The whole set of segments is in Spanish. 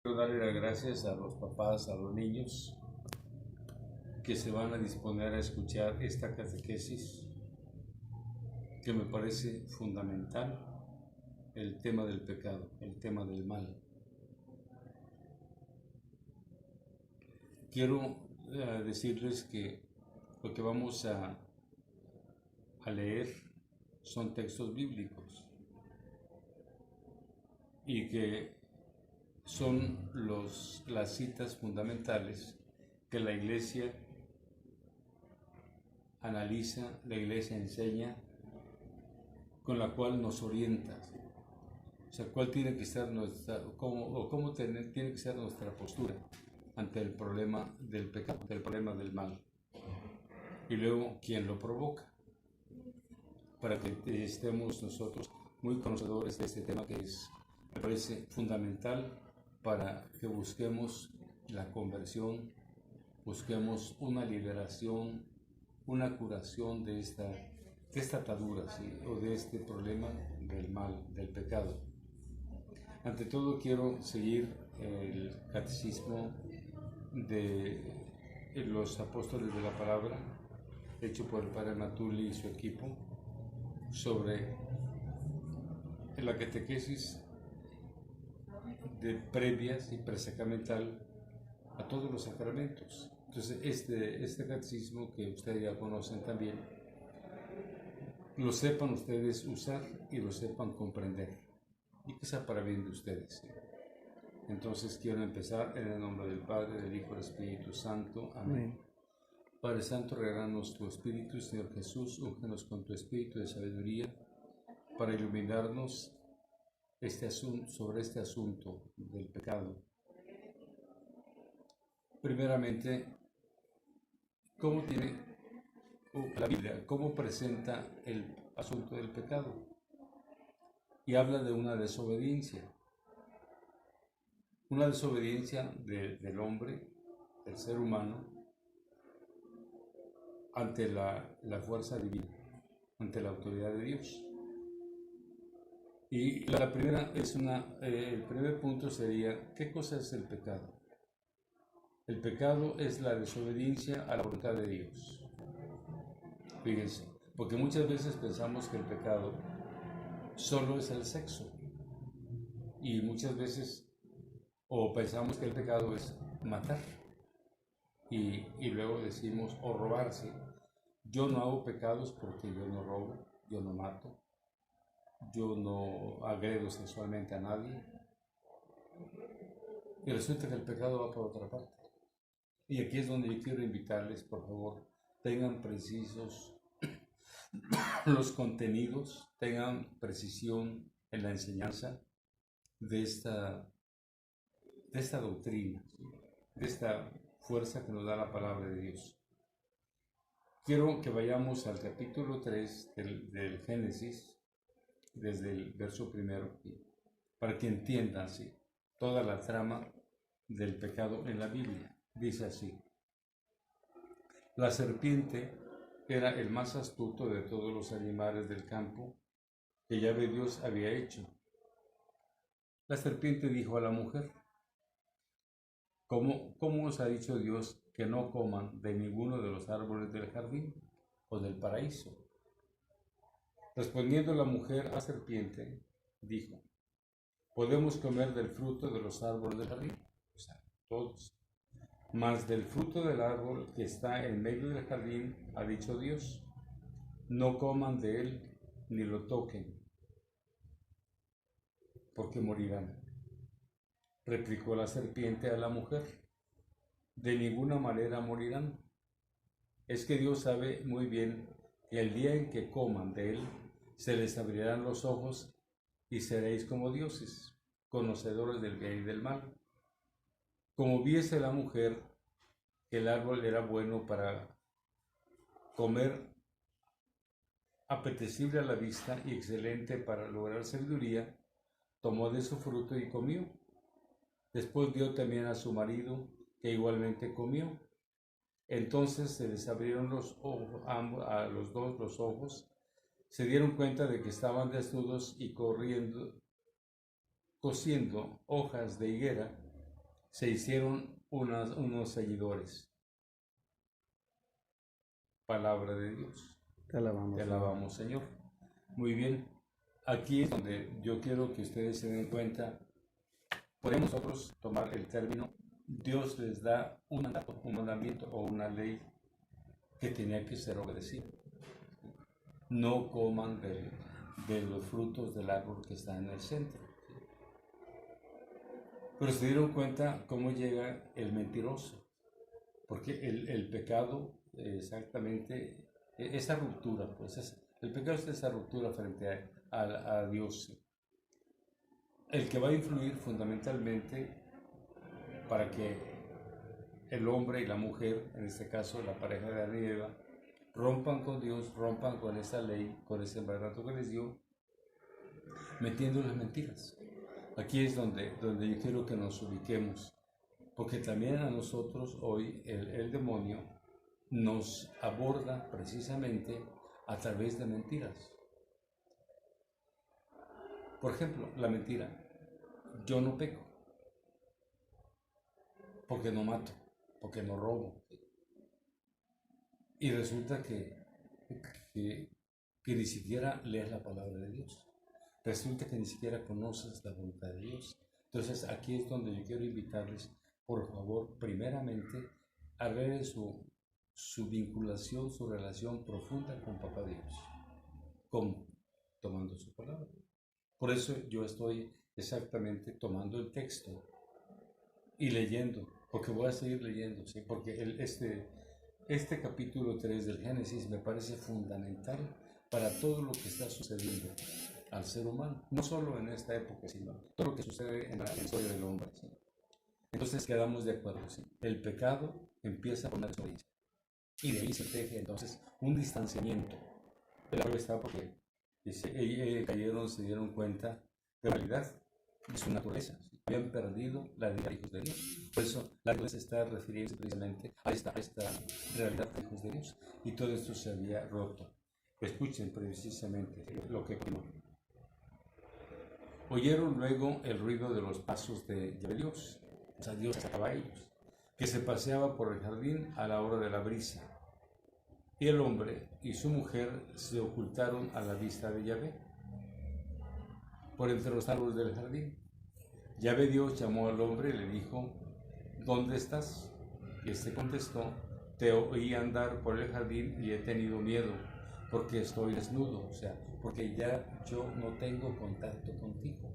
Quiero darle las gracias a los papás, a los niños que se van a disponer a escuchar esta catequesis que me parece fundamental, el tema del pecado, el tema del mal. Quiero decirles que lo que vamos a leer son textos bíblicos y que son las citas fundamentales que la Iglesia analiza, la Iglesia enseña, con la cual nos orienta. O sea, cuál tiene que ser tiene que ser nuestra postura ante el problema del pecado, el problema del mal. Y luego, ¿quién lo provoca? Para que estemos nosotros muy conocedores de este tema que me parece fundamental para que busquemos la conversión, busquemos una liberación, una curación de esta atadura, ¿sí? O de este problema del mal, del pecado. Ante todo quiero seguir el catecismo de los apóstoles de la palabra, hecho por el padre Matuli y su equipo, sobre la catequesis de previas y presacramental a todos los sacramentos. Entonces este catecismo que ustedes ya conocen también, lo sepan ustedes usar y lo sepan comprender, y que sea para bien de ustedes. Entonces quiero empezar en el nombre del Padre, del Hijo y del Espíritu Santo. Amén. Padre Santo, regálanos tu Espíritu, Señor Jesús, úngenos con tu Espíritu de sabiduría para iluminarnos sobre este asunto del pecado. Primeramente, ¿cómo tiene la Biblia, cómo presenta el asunto del pecado? Y habla de una desobediencia del hombre, del ser humano, ante la fuerza divina, ante la autoridad de Dios. Y la primera el primer punto sería, ¿qué cosa es el pecado? El pecado es la desobediencia a la voluntad de Dios. Fíjense, porque muchas veces pensamos que el pecado solo es el sexo, y muchas veces pensamos que el pecado es matar, y luego decimos, o robarse. Yo no hago pecados porque yo no robo, yo no mato, yo no agredo sexualmente a nadie. Y resulta que el pecado va por otra parte. Y aquí es donde yo quiero invitarles, por favor, tengan precisos los contenidos, tengan precisión en la enseñanza de esta doctrina, de esta fuerza que nos da la palabra de Dios. Quiero que vayamos al capítulo 3 del Génesis, desde el verso primero, para que entiendan, ¿sí?, toda la trama del pecado en la Biblia. Dice así: la serpiente era el más astuto de todos los animales del campo que Yahvé Dios había hecho. La serpiente dijo a la mujer: ¿Cómo os ha dicho Dios que no coman de ninguno de los árboles del jardín o del paraíso? Respondiendo la mujer a la serpiente, dijo: podemos comer del fruto de los árboles del jardín, o sea, todos. Mas del fruto del árbol que está en medio del jardín, ha dicho Dios, no coman de él ni lo toquen, porque morirán. Replicó la serpiente a la mujer: de ninguna manera morirán. Es que Dios sabe muy bien que el día en que coman de él, se les abrirán los ojos y seréis como dioses, conocedores del bien y del mal. Como viese la mujer que el árbol era bueno para comer, apetecible a la vista y excelente para lograr sabiduría, tomó de su fruto y comió. Después dio también a su marido, que igualmente comió. Entonces se les abrieron los ojos, a los dos los ojos, se dieron cuenta de que estaban desnudos y cosiendo hojas de higuera se hicieron unos seguidores. Palabra de Dios. Te alabamos, Señor. Muy bien. Aquí es donde yo quiero que ustedes se den cuenta. Podemos nosotros tomar el término, Dios les da un mandato, un mandamiento o una ley que tenía que ser obedecida. No coman de los frutos del árbol que está en el centro. Pero se dieron cuenta cómo llega el mentiroso. Porque el pecado, exactamente, esa ruptura, pues el pecado es esa ruptura frente a Dios. El que va a influir fundamentalmente para que el hombre y la mujer, en este caso la pareja de Adán y Eva, rompan con Dios, rompan con esa ley, con ese mandato que les dio, metiendo las mentiras. Aquí es donde yo quiero que nos ubiquemos, porque también a nosotros hoy el demonio nos aborda precisamente a través de mentiras. Por ejemplo, la mentira, yo no peco, porque no mato, porque no robo. Y resulta que ni siquiera lees la palabra de Dios. Resulta que ni siquiera conoces la voluntad de Dios. Entonces aquí es donde yo quiero invitarles, por favor, primeramente, a ver su vinculación, su relación profunda con Papá Dios. ¿Cómo? Tomando su palabra. Por eso yo estoy exactamente tomando el texto y leyendo, porque voy a seguir leyendo, ¿sí? Porque este capítulo 3 del Génesis me parece fundamental para todo lo que está sucediendo al ser humano, no solo en esta época, sino todo lo que sucede en la historia del hombre. ¿Sí? Entonces quedamos de acuerdo, ¿sí? El pecado empieza con la desobediencia y de ahí se teje entonces un distanciamiento. La prueba está porque cayeron, se dieron cuenta de la realidad de su naturaleza. ¿Sí? Habían perdido la vida de hijos de Dios. Por eso la Biblia se está refiriendo precisamente a esta realidad de hijos de Dios. Y todo esto se había roto. Escuchen precisamente lo que vino. Oyeron luego el ruido de los pasos de Dios, o sea, Dios a caballos, que se paseaba por el jardín a la hora de la brisa. Y el hombre y su mujer se ocultaron a la vista de Yahvé por entre los árboles del jardín. Yahvé Dios llamó al hombre y le dijo, ¿dónde estás? Y este contestó, te oí andar por el jardín y he tenido miedo, porque estoy desnudo, o sea, porque ya yo no tengo contacto contigo.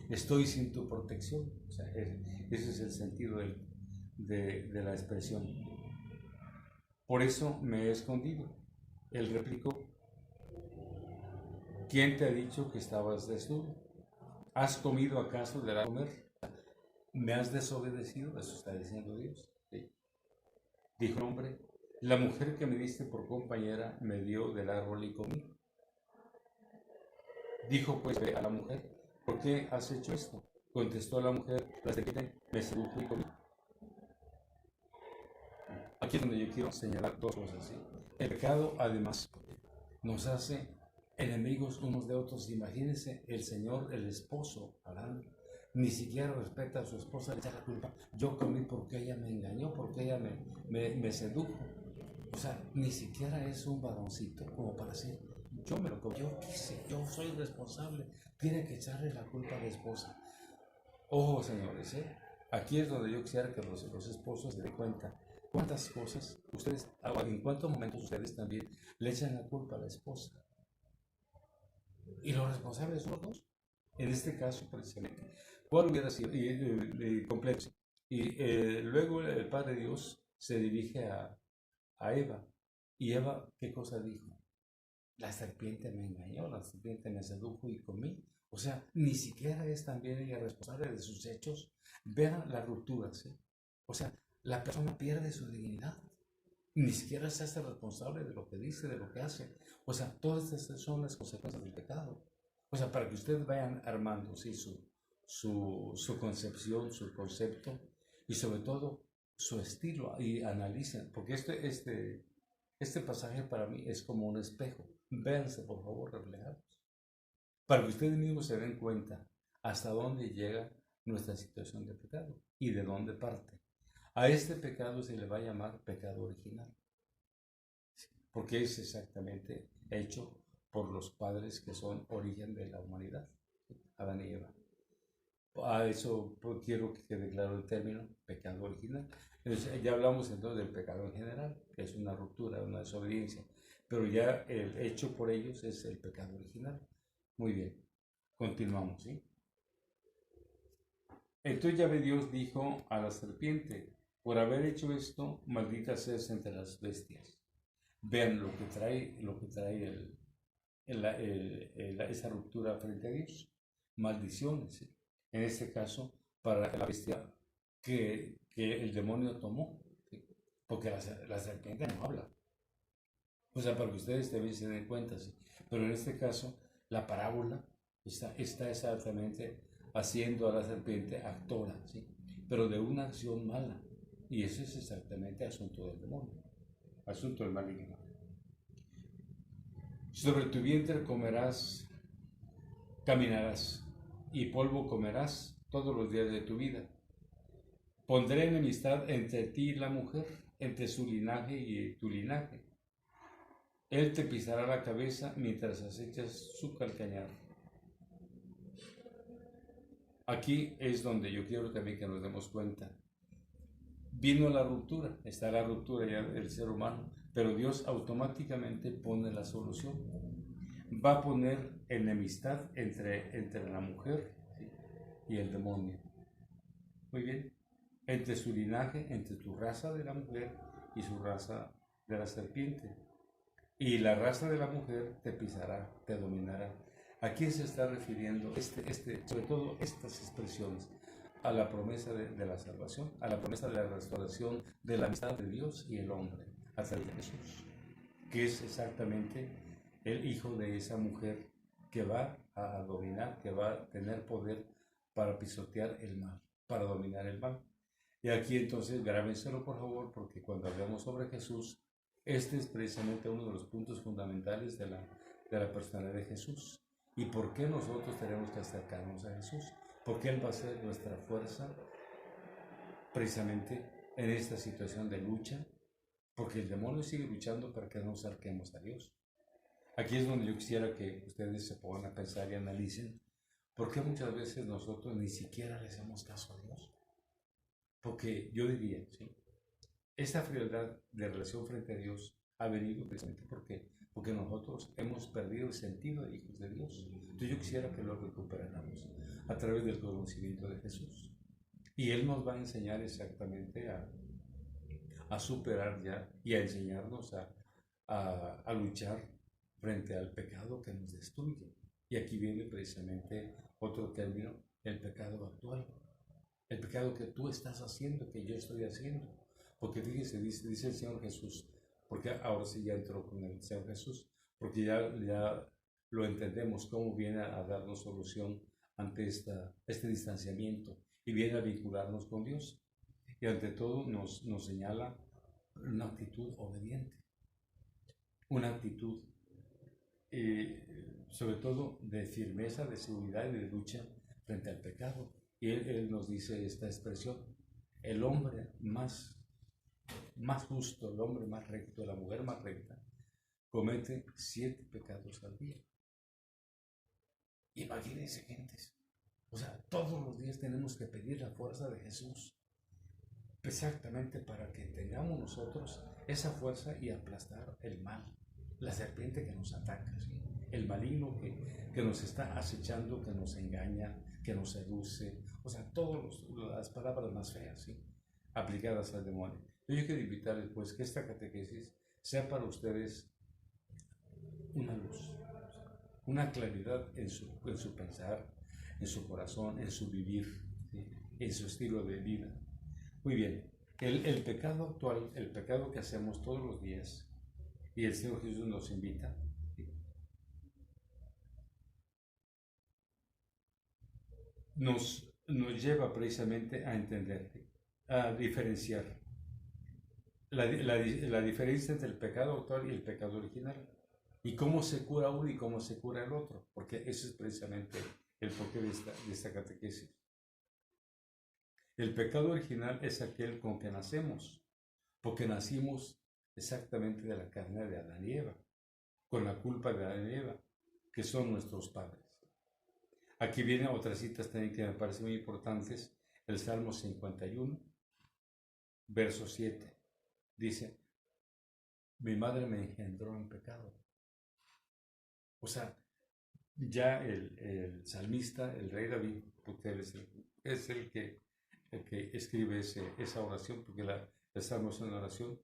Estoy sin tu protección. O sea, ese es el sentido de la expresión. Por eso me he escondido. Él replicó, ¿quién te ha dicho que estabas desnudo? ¿Has comido acaso del árbol? ¿Me has desobedecido? Eso está diciendo Dios. Sí. Dijo el hombre, la mujer que me diste por compañera me dio del árbol y comí. Dijo pues a la mujer, ¿por qué has hecho esto? Contestó la mujer, la serpiente me sedujo y comí. Aquí es donde yo quiero señalar dos cosas. ¿Sí? El pecado, además, nos hace enemigos unos de otros. Imagínense el Señor, el esposo, Adán, ni siquiera respeta a su esposa, le echa la culpa. Yo comí porque ella me engañó, porque ella me sedujo. O sea, ni siquiera es un varoncito como para decir, yo me lo comí, yo quise, yo soy responsable. Tiene que echarle la culpa a la esposa. Ojo, señores, aquí es donde yo quisiera que los esposos se den cuenta. ¿Cuántas cosas ustedes, en cuántos momentos ustedes también le echan la culpa a la esposa? Y los responsables son los dos. En este caso, precisamente. ¿Cuál hubiera sido? Completo. Y luego el Padre Dios se dirige a Eva. ¿Y Eva qué cosa dijo? La serpiente me engañó, la serpiente me sedujo y comí. O sea, ni siquiera es también ella responsable de sus hechos. Vean las rupturas. O sea, la persona pierde su dignidad. Ni siquiera se hace responsable de lo que dice, de lo que hace. O sea, todas estas son las consecuencias del pecado. O sea, para que ustedes vayan armando ¿sí? su concepción, su concepto y sobre todo su estilo y analicen. Porque este pasaje para mí es como un espejo. Véanse, por favor, reflejados. Para que ustedes mismos se den cuenta hasta dónde llega nuestra situación de pecado y de dónde parte. A este pecado se le va a llamar pecado original, porque es exactamente hecho por los padres que son origen de la humanidad, Adán y Eva. A eso quiero que quede claro el término pecado original. Entonces, ya hablamos entonces del pecado en general, que es una ruptura, una desobediencia, pero ya el hecho por ellos es el pecado original. Muy bien, continuamos, ¿sí? Entonces Yahvé Dios dijo a la serpiente, por haber hecho esto, maldita seas entre las bestias. Vean lo que trae esa ruptura frente a Dios. Maldiciones, ¿sí? En este caso, para la bestia que el demonio tomó, ¿sí? Porque la serpiente no habla. O sea, para que ustedes también se den cuenta, ¿sí? Pero en este caso, la parábola está exactamente haciendo a la serpiente actora, ¿sí? Pero de una acción mala. Y ese es exactamente asunto del demonio, asunto del maligno. Sobre tu vientre comerás, caminarás, y polvo comerás todos los días de tu vida. Pondré enemistad entre ti y la mujer, entre su linaje y tu linaje. Él te pisará la cabeza mientras acechas su calcañar. Aquí es donde yo quiero también que nos demos cuenta. Vino la ruptura, está la ruptura ya del ser humano, pero Dios automáticamente pone la solución. Va a poner enemistad entre la mujer, ¿sí? Y el demonio. Muy bien. Entre su linaje, entre tu raza de la mujer y su raza de la serpiente. Y la raza de la mujer te pisará, te dominará. ¿A quién se está refiriendo sobre todo estas expresiones? A la promesa de la salvación, a la promesa de la restauración de la amistad de Dios y el hombre a través de Jesús, que es exactamente el hijo de esa mujer que va a dominar, que va a tener poder para pisotear el mal, para dominar el mal. Y aquí entonces grábenselo por favor, porque cuando hablamos sobre Jesús, este es precisamente uno de los puntos fundamentales de la personalidad de Jesús. ¿Y por qué nosotros tenemos que acercarnos a Jesús? Porque Él va a ser nuestra fuerza precisamente en esta situación de lucha, porque el demonio sigue luchando para que nos acerquemos a Dios. Aquí es donde yo quisiera que ustedes se pongan a pensar y analicen por qué muchas veces nosotros ni siquiera le hacemos caso a Dios. Porque yo diría, ¿sí? Esta frialdad de relación frente a Dios ha venido precisamente porque nosotros hemos perdido el sentido de hijos de Dios. Entonces yo quisiera que lo recuperáramos a través del conocimiento de Jesús. Y Él nos va a enseñar exactamente a superar ya y a enseñarnos a luchar frente al pecado que nos destruye. Y aquí viene precisamente otro término, el pecado actual. El pecado que tú estás haciendo, que yo estoy haciendo. Porque fíjese, dice el Señor Jesús, porque ahora sí ya entró con el Señor Jesús, porque ya lo entendemos cómo viene a darnos solución ante este distanciamiento y viene a vincularnos con Dios. Y ante todo nos señala una actitud obediente, una actitud sobre todo de firmeza, de seguridad y de lucha frente al pecado. Y él nos dice esta expresión, el hombre más justo, el hombre más recto, la mujer más recta, comete 7 pecados al día. Imagínense, gentes. O sea, todos los días tenemos que pedir la fuerza de Jesús, exactamente para que tengamos nosotros esa fuerza y aplastar el mal, la serpiente que nos ataca, ¿sí? El maligno que nos está acechando, que nos engaña, que nos seduce, o sea, todas las palabras más feas, ¿sí? Aplicadas al demonio. Yo quiero invitarles pues que esta catequesis sea para ustedes una luz, una claridad en su pensar, en su corazón, en su vivir, ¿sí? En su estilo de vida. Muy bien, el pecado actual, el pecado que hacemos todos los días, y el Señor Jesús nos invita, ¿sí? nos lleva precisamente a entender, a diferenciar la diferencia entre el pecado actual y el pecado original, y cómo se cura uno y cómo se cura el otro, porque ese es precisamente el porqué de esta catequesis. El pecado original es aquel con que nacemos, porque nacimos exactamente de la carne de Adán y Eva, con la culpa de Adán y Eva, que son nuestros padres. Aquí vienen otras citas también que me parecen muy importantes. El Salmo 51, verso 7, dice: mi madre me engendró en pecado. O sea, ya el salmista, el rey David, porque él es el que escribe esa oración, porque el Salmo es una oración,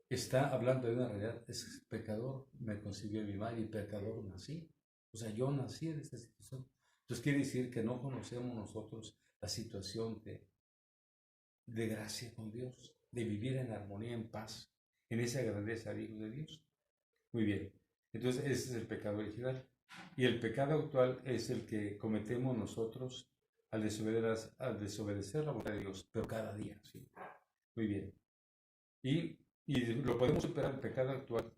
está hablando de una realidad. Es pecador, me concibió mi madre y pecador nací. O sea, yo nací en esta situación. Entonces quiere decir que no conocemos nosotros la situación de gracia con Dios, de vivir en armonía, en paz, en esa grandeza de hijos de Dios. Muy bien, entonces ese es el pecado original. Y el pecado actual es el que cometemos nosotros al desobedecer la voluntad de Dios, pero cada día, ¿sí? Muy bien. Y lo podemos superar, el pecado actual,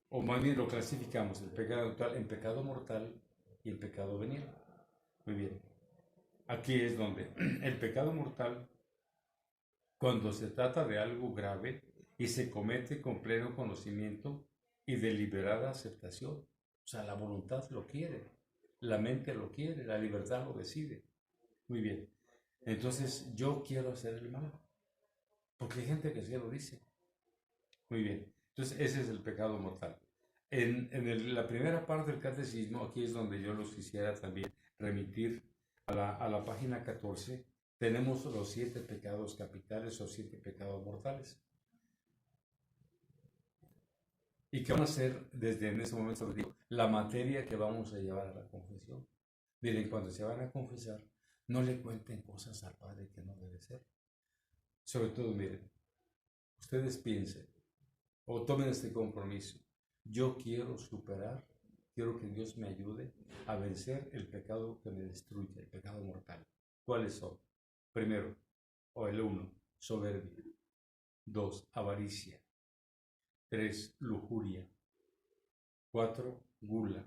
o más bien lo clasificamos, el pecado actual, en pecado mortal y en pecado venial. Muy bien. Aquí es donde el pecado mortal, cuando se trata de algo grave y se comete con pleno conocimiento y deliberada aceptación. O sea, la voluntad lo quiere, la mente lo quiere, la libertad lo decide. Muy bien. Entonces, yo quiero hacer el mal, porque hay gente que sí lo dice. Muy bien. Entonces, ese es el pecado mortal. En la primera parte del catecismo, aquí es donde yo los quisiera también remitir a la página 14. Tenemos los 7 pecados capitales o 7 pecados mortales. ¿Y qué van a ser desde en ese momento? Les digo, la materia que vamos a llevar a la confesión. Miren, cuando se van a confesar, no le cuenten cosas al Padre que no debe ser. Sobre todo, miren, ustedes piensen o tomen este compromiso. Yo quiero superar, quiero que Dios me ayude a vencer el pecado que me destruye, el pecado mortal. ¿Cuáles son? Primero, o el 1, soberbia. 2, avaricia. 3, lujuria. 4, gula.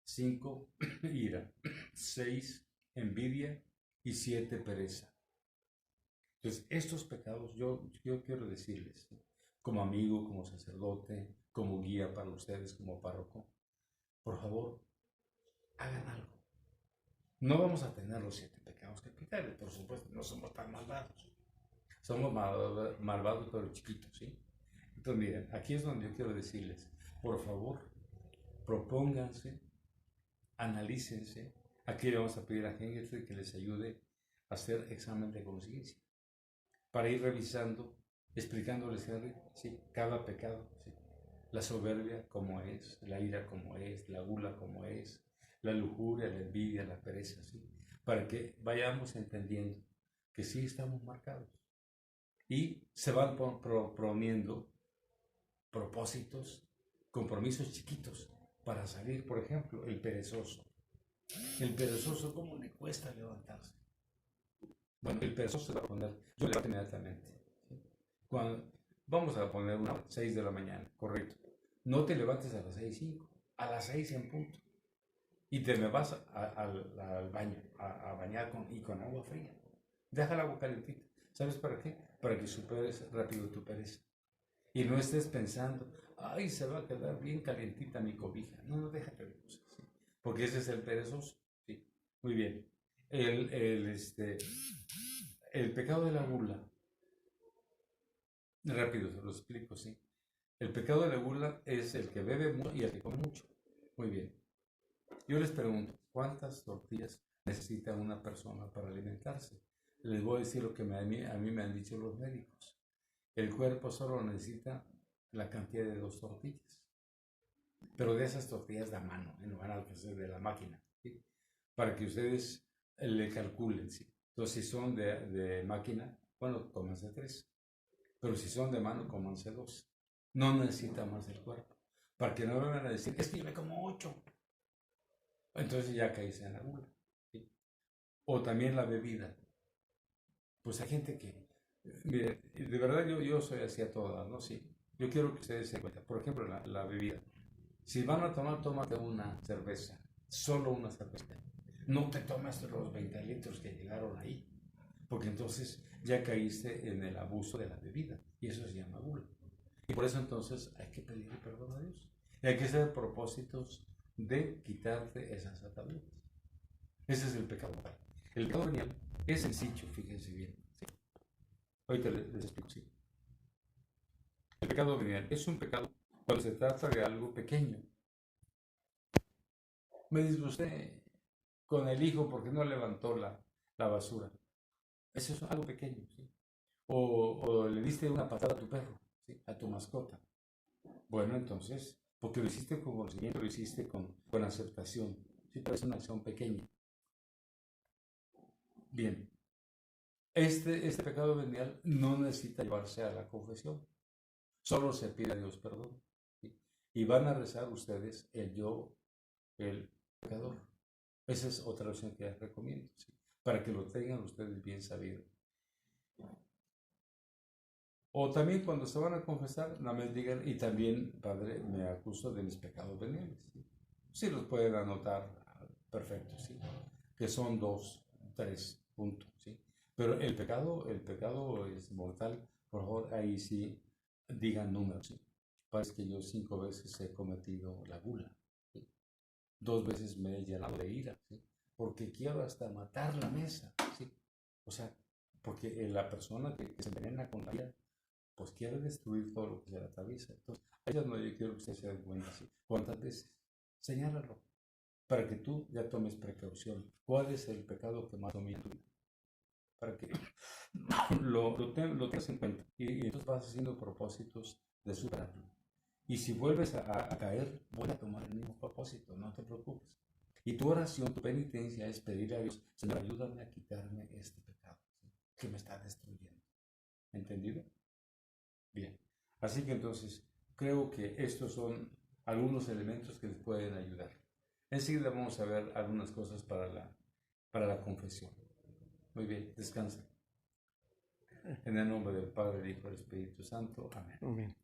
5, ira. 6, envidia. Y 7, pereza. Entonces, estos pecados yo quiero decirles, como amigo, como sacerdote, como guía para ustedes, como párroco, por favor, hagan algo. No vamos a tener los 7 pecados capitales, por supuesto, no somos tan malvados. Somos malvados pero chiquitos, ¿sí? Entonces, miren, aquí es donde yo quiero decirles, por favor, propónganse, analícense. Aquí le vamos a pedir a gente que les ayude a hacer examen de conciencia, para ir revisando, explicándoles ¿sí? Cada pecado, ¿sí? La soberbia como es, la ira como es, la gula como es, la lujuria, la envidia, la pereza, ¿sí? Para que vayamos entendiendo que sí estamos marcados. Y se van proponiendo propósitos, compromisos chiquitos para salir. Por ejemplo, el perezoso. El perezoso, ¿cómo le cuesta levantarse? Bueno, el perezoso se va a poner, yo le levanto inmediatamente. Cuando, vamos a poner una 6 de la mañana, correcto. No te levantes a las 6:05, a las 6 en punto. Y te me vas al baño a bañar con agua fría. Deja el agua calentita. ¿Sabes para qué? Para que superes rápido tu pereza. Y no estés pensando, ay, se va a quedar bien calientita mi cobija. No, déjate de cosas. ¿Sí? Porque ese es el perezoso. Sí, muy bien. El pecado de la gula. Rápido se lo explico, sí. El pecado de la gula es el que bebe mucho y el que come mucho. Muy bien. Yo les pregunto, ¿cuántas tortillas necesita una persona para alimentarse? Les voy a decir lo que a mí me han dicho los médicos. El cuerpo solo necesita la cantidad de 2 tortillas. Pero de esas tortillas de mano, en lugar de la máquina. ¿Sí? Para que ustedes le calculen. ¿Sí? Entonces, si son de máquina, bueno, cómanse 3. Pero si son de mano, cómanse 2. No necesita más el cuerpo. Para que no me van a decir, es que yo me como 8. Entonces ya caíse en la gula. ¿Sí? O también la bebida. Pues hay gente que, mire, de verdad yo soy así a todas, ¿no? Sí. Yo quiero que ustedes se den cuenta. Por ejemplo, la bebida. Si van a tomar, tómate una cerveza. Solo una cerveza. No te tomas los 20 litros que llegaron ahí. porque entonces ya caíste en el abuso de la bebida, y eso se llama gula. Y por eso entonces hay que pedirle perdón a Dios. Y hay que hacer propósitos de quitarte esas ataduras. Ese es el pecado mortal. El pecado venial es sencillo, fíjense bien. ¿Sí? Ahorita les explico, sí. El pecado venial es un pecado cuando se trata de algo pequeño. Me dice usted con el hijo porque no levantó la basura. Eso es algo pequeño, ¿sí? O le diste una patada a tu perro, ¿sí? A tu mascota. Bueno, entonces, porque lo hiciste con conocimiento, lo hiciste con aceptación. Sí, pero es una acción pequeña. Bien, este pecado venial no necesita llevarse a la confesión. Solo se pide a Dios perdón. ¿Sí? Y van a rezar ustedes el pecador. Esa es otra oración que les recomiendo, ¿sí? Para que lo tengan ustedes bien sabido. O también cuando se van a confesar, nada más digan, y también, Padre, me acuso de mis pecados veniales. ¿Sí? Sí los pueden anotar, perfecto, ¿sí? Que son 2, 3 puntos, ¿sí? Pero el pecado es mortal, por favor, ahí sí digan números, ¿sí? Parece que yo 5 veces he cometido la gula, ¿sí? 2 veces me he llenado de ira, ¿sí? Porque quiero hasta matar la mesa, ¿sí? O sea, porque la persona que se envenena con la ira, pues quiere destruir todo lo que se le atraviesa. Entonces, a ella no, yo quiero que usted se dé cuenta, ¿sí? ¿Cuántas veces? Señálalo, para que tú ya tomes precaución. ¿Cuál es el pecado que más domina tu vida? Para que lo tengas en cuenta. Y entonces vas haciendo propósitos de superarlo. Y si vuelves a caer, voy a tomar el mismo propósito, no te preocupes. Y tu oración, tu penitencia es pedirle a Dios, Señor, ayúdame a quitarme este pecado, ¿sí? Que me está destruyendo. ¿Entendido? Bien. Así que entonces, creo que estos son algunos elementos que les pueden ayudar. Enseguida vamos a ver algunas cosas para la confesión. Muy bien, descansa. En el nombre del Padre, del Hijo y del Espíritu Santo. Amén. Amén.